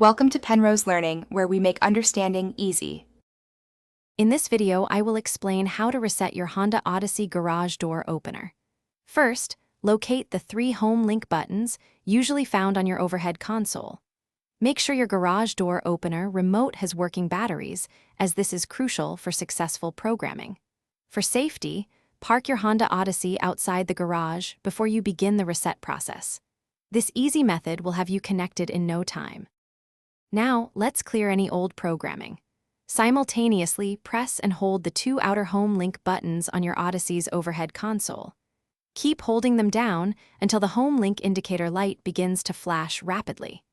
Welcome to Penrose Learning, where we make understanding easy. In this video, I will explain how to reset your Honda Odyssey garage door opener. First, locate the 3 home link buttons, usually found on your overhead console. Make sure your garage door opener remote has working batteries, as this is crucial for successful programming. For safety, park your Honda Odyssey outside the garage before you begin the reset process. This easy method will have you connected in no time. Now, let's clear any old programming. Simultaneously, press and hold the 2 outer home link buttons on your Odyssey's overhead console. Keep holding them down until the home link indicator light begins to flash rapidly.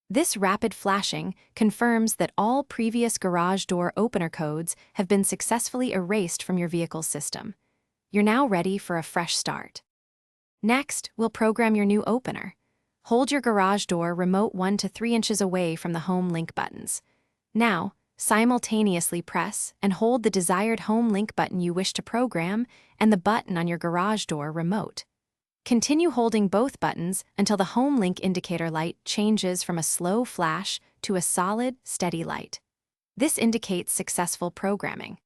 This rapid flashing confirms that all previous garage door opener codes have been successfully erased from your vehicle's system. You're now ready for a fresh start. Next, we'll program your new opener. Hold your garage door remote 1 to 3 inches away from the home link buttons. Now, simultaneously press and hold the desired home link button you wish to program and the button on your garage door remote. Continue holding both buttons until the home link indicator light changes from a slow flash to a solid, steady light. This indicates successful programming.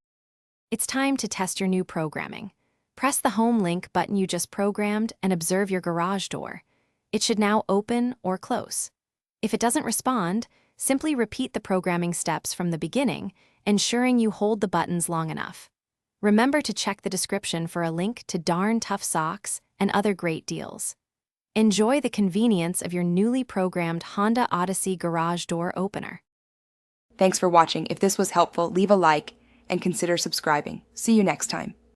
It's time to test your new programming. Press the home link button you just programmed and observe your garage door. It should now open or close. If it doesn't respond, simply repeat the programming steps from the beginning, ensuring you hold the buttons long enough. Remember to check the description for a link to Darn Tough Socks and other great deals. Enjoy the convenience of your newly programmed Honda Odyssey garage door opener. Thanks for watching. If this was helpful, leave a like and consider subscribing. See you next time.